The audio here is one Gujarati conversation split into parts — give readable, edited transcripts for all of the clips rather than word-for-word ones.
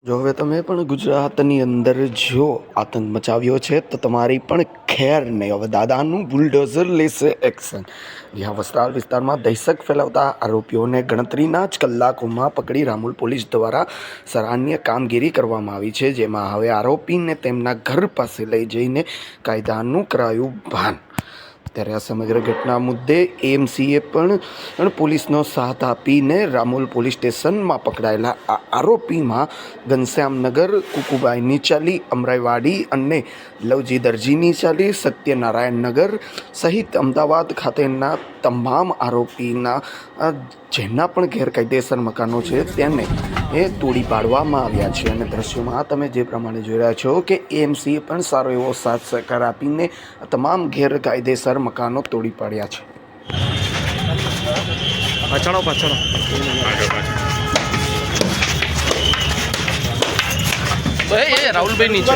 જો હવે તમે પણ ગુજરાતની અંદર જો આતંક મચાવ્યો છે તો તમારી પણ ખેર નહીં. હવે દાદાનું બુલડોઝર લેશે એક્શન. જ્યાં વસ્ત્રાલ વિસ્તારમાં દહેશત ફેલાવતા આરોપીઓને ગણતરીના જ કલાકોમાં પકડી રામોલ પોલીસ દ્વારા સરાહનીય કામગીરી કરવામાં આવી છે, જેમાં હવે આરોપીને તેમના ઘર પાસે લઈ જઈને કાયદાનું કરાયું ભાન. ત્યારે આ સમગ્ર ઘટના મુદ્દે એએમસીએ પણ પોલીસનો સાથ આપીને રામોલ પોલીસ સ્ટેશનમાં પકડાયેલા આ આરોપીમાં ઘનશ્યામનગર, કુકુબાઈની ચાલી, અમરાઈવાડી અને લવજી દરજીની ચાલી, સત્યનારાયણ નગર સહિત અમદાવાદ ખાતેના તમામ આરોપીના જેના પણ ગેરકાયદેસર મકાનો છે તેને તોડી પાડવામાં આવ્યા છે. અને દ્રશ્યોમાં તમે જે પ્રમાણે જોઈ રહ્યા છો કે એએમસીએ પણ સારો એવો સાથ સહકાર આપીને તમામ ગેરકાયદેસર મકાનો તોડી પાડ્યા છે. પાછળ રાહુલભાઈ નીચે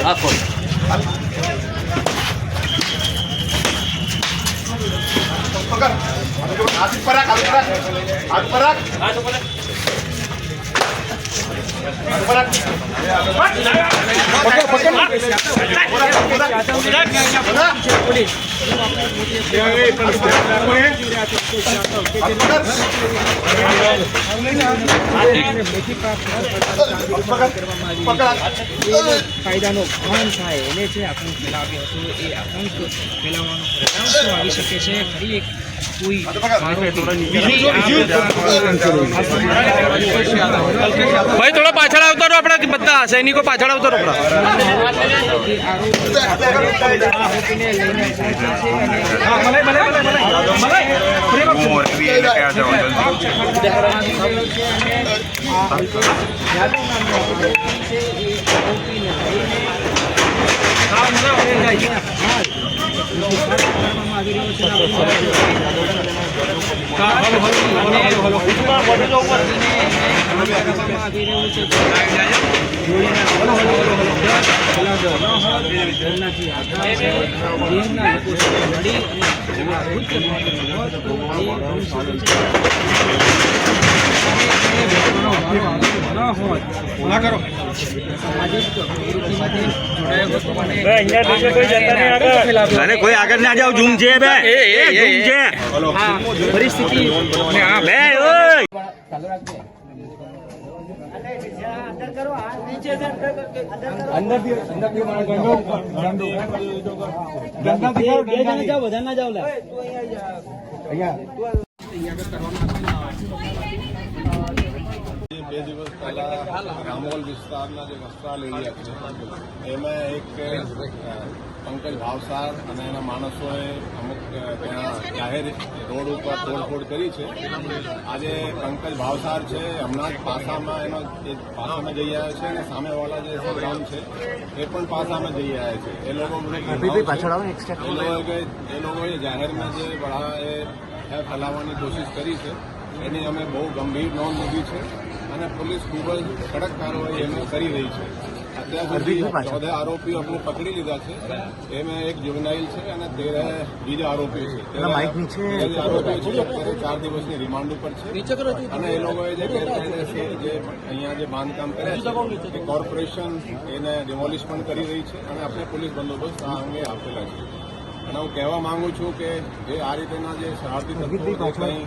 કાયદાનો ભંગ થાય એને જે આતંક ફેલાવ્યો હતો એ આતંક ફેલાવવાનો પરિણામ શું આવી શકે છે? ફરી એક કોઈ ભાઈ થોડા પાછળ આવતો રહો, આપણે બધા સૈનિકો પાછળ આવતો રહો. આરોપીને લઈને કોઈ આગળ ના જાવ. ઝૂમ છે બે ઝૂમ છે પરિસ્થિતિ બે દિવસ પહેલા રામોલ વિસ્તારના જે વસ્ત્રાલ એરિયા છે એમાં એક પંકજ ભાવસાર અને એના માણસોએ અમુક ત્યાં જાહેર રોડ ઉપર તોડફોડ કરી છે. આજે પંકજ ભાવસાર છે હમણાં જ પાસામાં એનો પાસામાં જઈ આવ્યા છે અને સામેવાળા જે સંગ્રામ છે એ પણ પાસામાં જઈ આવ્યા છે. એ લોકોએ જાહેરમાં જે બળા એ ફેલાવવાની કોશિશ કરી છે એની અમે બહુ ગંભીર નોંધ લીધી છે અને પોલીસ ખૂબ જ કડક કાર્યવાહી એમાં કરી રહી છે. અત્યાર સુધી 14 આરોપીઓ આપણે પકડી લીધા છે. એમાં એક જુવેનાઇલ છે અને 13 બીજા આરોપીઓ છે. 13 આરોપીઓ છે અત્યારે 4 દિવસની રિમાન્ડ ઉપર છે અને એ લોકોએ જે ગેરકાયદેસર જે અહીંયા જે બાંધકામ કર્યા છે એ કોર્પોરેશન એને ડિમોલિશ પણ કરી રહી છે અને આપણે પોલીસ બંદોબસ્ત આ અંગે આપેલા છે. અને હું કહેવા માંગુ છું કે જે આ રીતેના જે શરારતી તત્વો કંઈ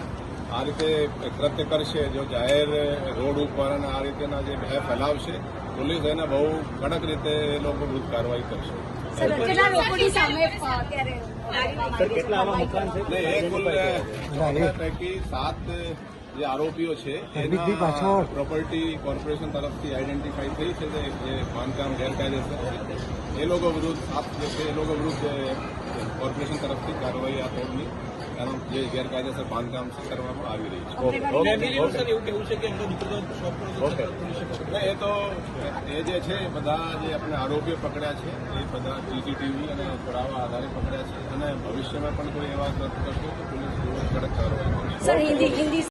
આ રીતે કૃત્ય કરશે, જો જાહેર રોડ ઉપર અને આ રીતેના જે ભય ફેલાવશે, પોલીસ એને બહુ કડક રીતે એ લોકો વિરુદ્ધ કાર્યવાહી કરશે. પૈકી 7 જે આરોપીઓ છે એના પ્રોપર્ટી કોર્પોરેશન તરફથી આઈડેન્ટિફાઈ થઈ છે જે બાંધકામ ગેરકાયદેસર છે. એ લોકો વિરુદ્ધ 7 જે છે એ લોકો વિરુદ્ધ કોર્પોરેશન તરફથી કાર્યવાહી આ તોડની જે ગેરકાયદેસર બાંધકામ કરવામાં આવી રહી છે. એ તો એ જે છે બધા જે આપણે આરોપીઓ પકડ્યા છે એ બધા સીસીટીવી અને પુરાવા આધારે પકડ્યા છે અને ભવિષ્યમાં પણ કોઈ એવા કરશે તો પોલીસ કડક કાર્યવાહી કરશે.